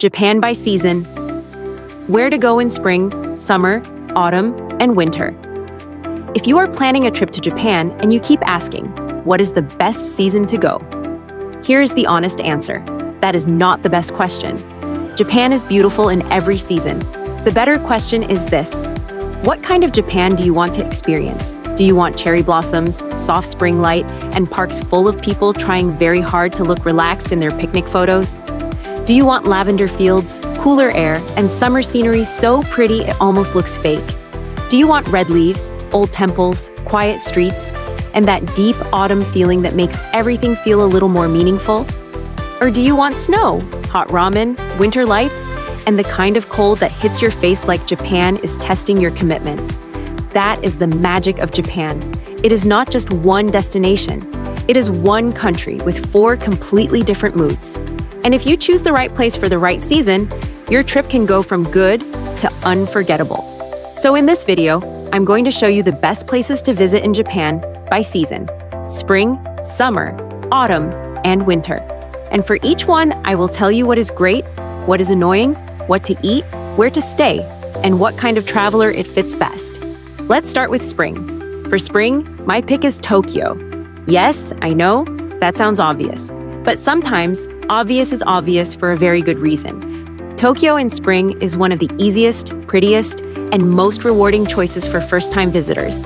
Japan by season. Where to go in spring, summer, autumn, and winter. If you are planning a trip to Japan and you keep asking, what is the best season to go? Here is the honest answer. That is not the best question. Japan is beautiful in every season. The better question is this: what kind of Japan do you want to experience? Do you want cherry blossoms, soft spring light, and parks full of people trying very hard to look relaxed in their picnic photos? Do you want lavender fields, cooler air, and summer scenery so pretty it almost looks fake? Do you want red leaves, old temples, quiet streets, and that deep autumn feeling that makes everything feel a little more meaningful? Or do you want snow, hot ramen, winter lights, and the kind of cold that hits your face like Japan is testing your commitment? That is the magic of Japan. It is not just one destination. It is one country with 4 completely different moods. And if you choose the right place for the right season, your trip can go from good to unforgettable. So in this video, I'm going to show you the best places to visit in Japan by season: spring, summer, autumn, and winter. And for each one, I will tell you what is great, what is annoying, what to eat, where to stay, and what kind of traveler it fits best. Let's start with spring. For spring, my pick is Tokyo. Yes, I know, that sounds obvious. But sometimes, obvious is obvious for a very good reason. Tokyo in spring is one of the easiest, prettiest, and most rewarding choices for first-time visitors.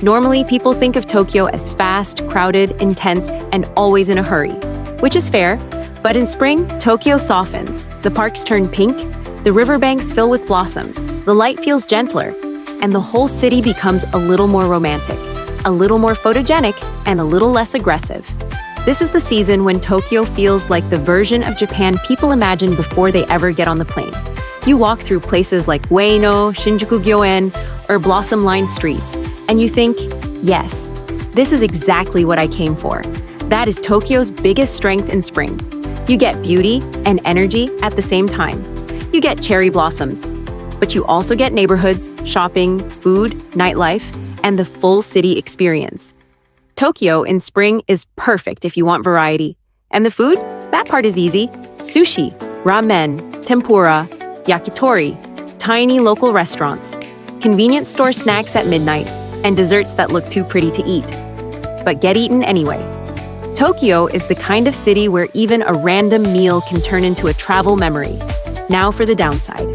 Normally, people think of Tokyo as fast, crowded, intense, and always in a hurry, which is fair. But in spring, Tokyo softens. The parks turn pink, the riverbanks fill with blossoms, the light feels gentler, and the whole city becomes a little more romantic, a little more photogenic, and a little less aggressive. This is the season when Tokyo feels like the version of Japan people imagine before they ever get on the plane. You walk through places like Ueno, Shinjuku-gyoen, or blossom-lined streets, and you think, yes, this is exactly what I came for. That is Tokyo's biggest strength in spring. You get beauty and energy at the same time. You get cherry blossoms, but you also get neighborhoods, shopping, food, nightlife, and the full city experience. Tokyo in spring is perfect if you want variety. And the food? That part is easy. Sushi, ramen, tempura, yakitori, tiny local restaurants, convenience store snacks at midnight, and desserts that look too pretty to eat, but get eaten anyway. Tokyo is the kind of city where even a random meal can turn into a travel memory. Now for the downside.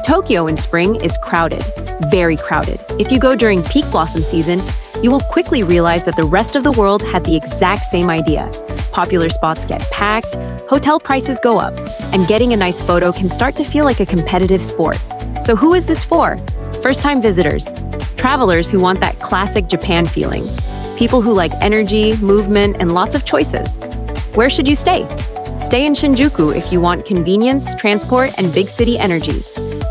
Tokyo in spring is crowded, very crowded. If you go during peak blossom season, you will quickly realize that the rest of the world had the exact same idea. Popular spots get packed, hotel prices go up, and getting a nice photo can start to feel like a competitive sport. So who is this for? First-time visitors, travelers who want that classic Japan feeling, people who like energy, movement, and lots of choices. Where should you stay? Stay in Shinjuku if you want convenience, transport, and big city energy.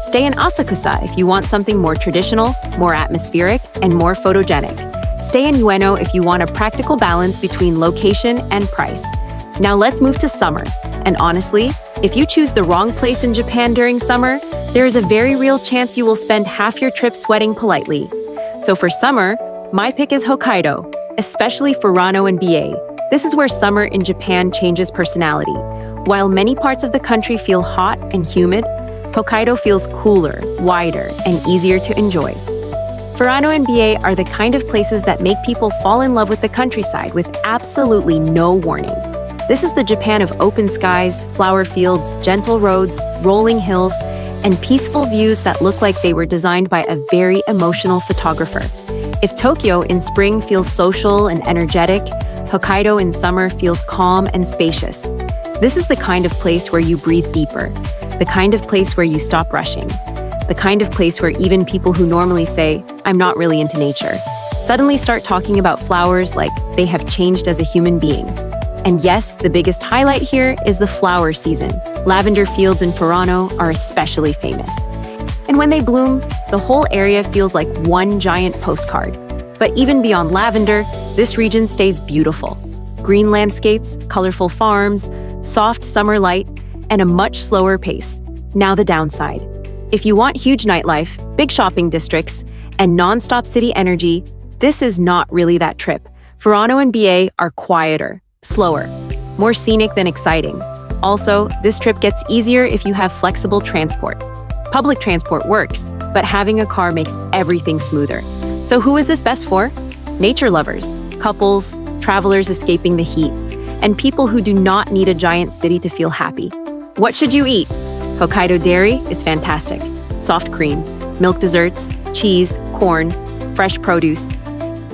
Stay in Asakusa if you want something more traditional, more atmospheric, and more photogenic. Stay in Ueno if you want a practical balance between location and price. Now let's move to summer. And honestly, if you choose the wrong place in Japan during summer, there is a very real chance you will spend half your trip sweating politely. So for summer, my pick is Hokkaido, especially Furano and BA. This is where summer in Japan changes personality. While many parts of the country feel hot and humid, Hokkaido feels cooler, wider, and easier to enjoy. Furano and BA are the kind of places that make people fall in love with the countryside with absolutely no warning. This is the Japan of open skies, flower fields, gentle roads, rolling hills, and peaceful views that look like they were designed by a very emotional photographer. If Tokyo in spring feels social and energetic, Hokkaido in summer feels calm and spacious. This is the kind of place where you breathe deeper, the kind of place where you stop rushing, the kind of place where even people who normally say, "I'm not really into nature," suddenly start talking about flowers like they have changed as a human being. And yes, the biggest highlight here is the flower season. Lavender fields in Furano are especially famous. And when they bloom, the whole area feels like one giant postcard. But even beyond lavender, this region stays beautiful. Green landscapes, colorful farms, soft summer light, and a much slower pace. Now the downside. If you want huge nightlife, big shopping districts, and non-stop city energy, this is not really that trip. Furano and BA are quieter, slower, more scenic than exciting. Also, this trip gets easier if you have flexible transport. Public transport works, but having a car makes everything smoother. So who is this best for? Nature lovers, couples, travelers escaping the heat, and people who do not need a giant city to feel happy. What should you eat? Hokkaido dairy is fantastic. Soft cream, milk desserts, cheese, corn, fresh produce.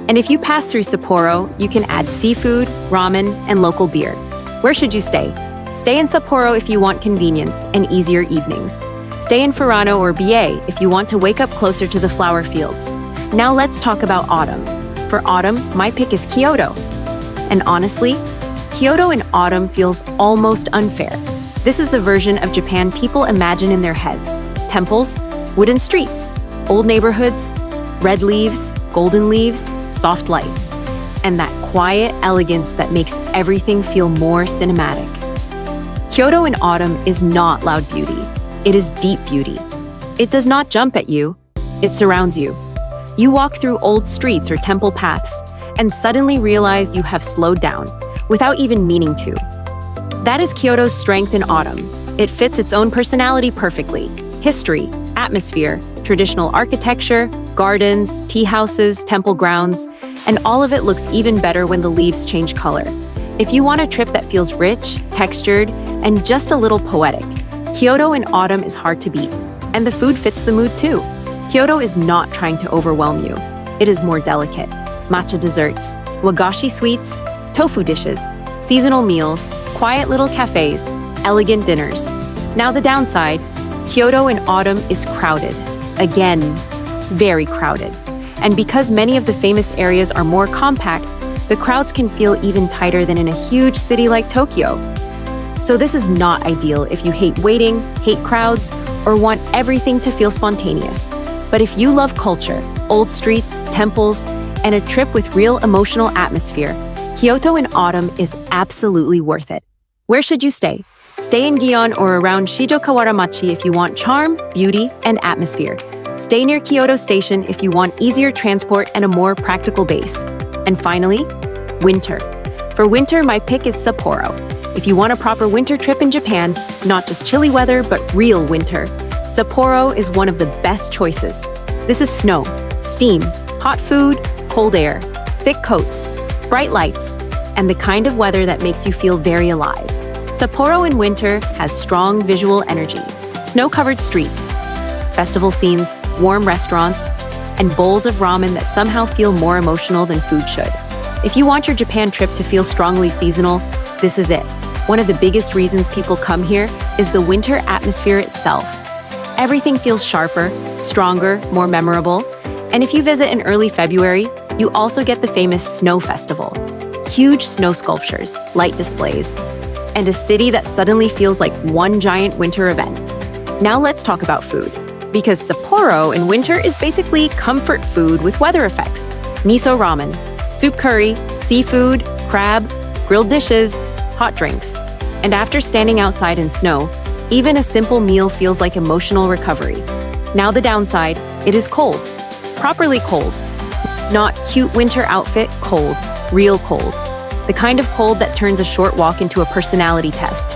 And if you pass through Sapporo, you can add seafood, ramen, and local beer. Where should you stay? Stay in Sapporo if you want convenience and easier evenings. Stay in Furano or BA if you want to wake up closer to the flower fields. Now let's talk about autumn. For autumn, my pick is Kyoto. And honestly, Kyoto in autumn feels almost unfair. This is the version of Japan people imagine in their heads. Temples, wooden streets, old neighborhoods, red leaves, golden leaves, soft light. And that quiet elegance that makes everything feel more cinematic. Kyoto in autumn is not loud beauty. It is deep beauty. It does not jump at you. It surrounds you. You walk through old streets or temple paths and suddenly realize you have slowed down without even meaning to. That is Kyoto's strength in autumn. It fits its own personality perfectly. History, atmosphere, traditional architecture, gardens, tea houses, temple grounds, and all of it looks even better when the leaves change color. If you want a trip that feels rich, textured, and just a little poetic, Kyoto in autumn is hard to beat. And the food fits the mood too. Kyoto is not trying to overwhelm you. It is more delicate. Matcha desserts, wagashi sweets, tofu dishes, seasonal meals, quiet little cafes, elegant dinners. Now the downside, Kyoto in autumn is crowded. Again, very crowded. And because many of the famous areas are more compact, the crowds can feel even tighter than in a huge city like Tokyo. So this is not ideal if you hate waiting, hate crowds, or want everything to feel spontaneous. But if you love culture, old streets, temples, and a trip with real emotional atmosphere, Kyoto in autumn is absolutely worth it. Where should you stay? Stay in Gion or around Shijokawara-machi if you want charm, beauty, and atmosphere. Stay near Kyoto Station if you want easier transport and a more practical base. And finally, winter. For winter, my pick is Sapporo. If you want a proper winter trip in Japan, not just chilly weather, but real winter, Sapporo is one of the best choices. This is snow, steam, hot food, cold air, thick coats, bright lights, and the kind of weather that makes you feel very alive. Sapporo in winter has strong visual energy, snow-covered streets, festival scenes, warm restaurants, and bowls of ramen that somehow feel more emotional than food should. If you want your Japan trip to feel strongly seasonal, this is it. One of the biggest reasons people come here is the winter atmosphere itself. Everything feels sharper, stronger, more memorable. And if you visit in early February, you also get the famous Snow Festival. Huge snow sculptures, light displays, and a city that suddenly feels like one giant winter event. Now let's talk about food. Because Sapporo in winter is basically comfort food with weather effects. Miso ramen, soup curry, seafood, crab, grilled dishes, hot drinks. And after standing outside in snow, even a simple meal feels like emotional recovery. Now the downside, it is cold. Properly cold. Not cute winter outfit cold, real cold. The kind of cold that turns a short walk into a personality test.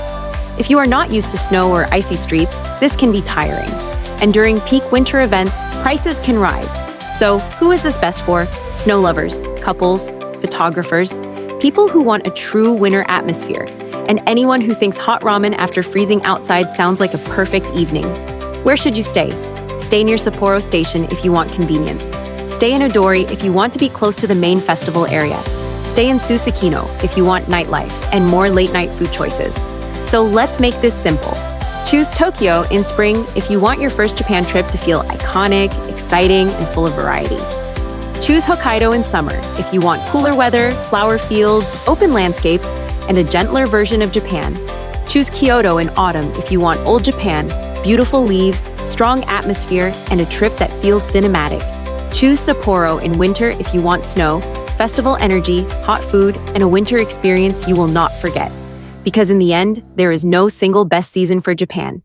If you are not used to snow or icy streets, this can be tiring. And during peak winter events, prices can rise. So who is this best for? Snow lovers, couples, photographers, people who want a true winter atmosphere, and anyone who thinks hot ramen after freezing outside sounds like a perfect evening. Where should you stay? Stay near Sapporo Station if you want convenience. Stay in Odori if you want to be close to the main festival area. Stay in Susukino if you want nightlife and more late-night food choices. So let's make this simple. Choose Tokyo in spring if you want your first Japan trip to feel iconic, exciting, and full of variety. Choose Hokkaido in summer if you want cooler weather, flower fields, open landscapes, and a gentler version of Japan. Choose Kyoto in autumn if you want old Japan, beautiful leaves, strong atmosphere, and a trip that feels cinematic. Choose Sapporo in winter if you want snow, festival energy, hot food, and a winter experience you will not forget. Because in the end, there is no single best season for Japan.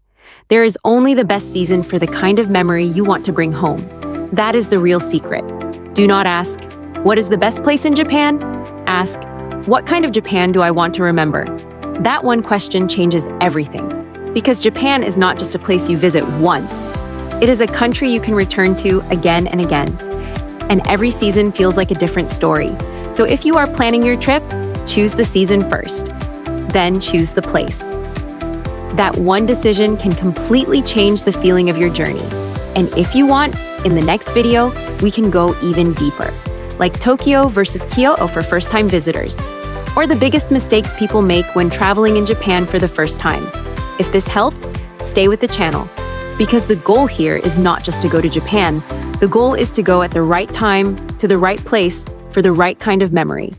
There is only the best season for the kind of memory you want to bring home. That is the real secret. Do not ask, what is the best place in Japan? Ask, what kind of Japan do I want to remember? That one question changes everything. Because Japan is not just a place you visit once. It is a country you can return to again and again. And every season feels like a different story. So if you are planning your trip, choose the season first. Then choose the place. That one decision can completely change the feeling of your journey. And if you want, in the next video, we can go even deeper. Like Tokyo versus Kyoto for first-time visitors. Or the biggest mistakes people make when traveling in Japan for the first time. If this helped, stay with the channel. Because the goal here is not just to go to Japan. The goal is to go at the right time, to the right place, for the right kind of memory.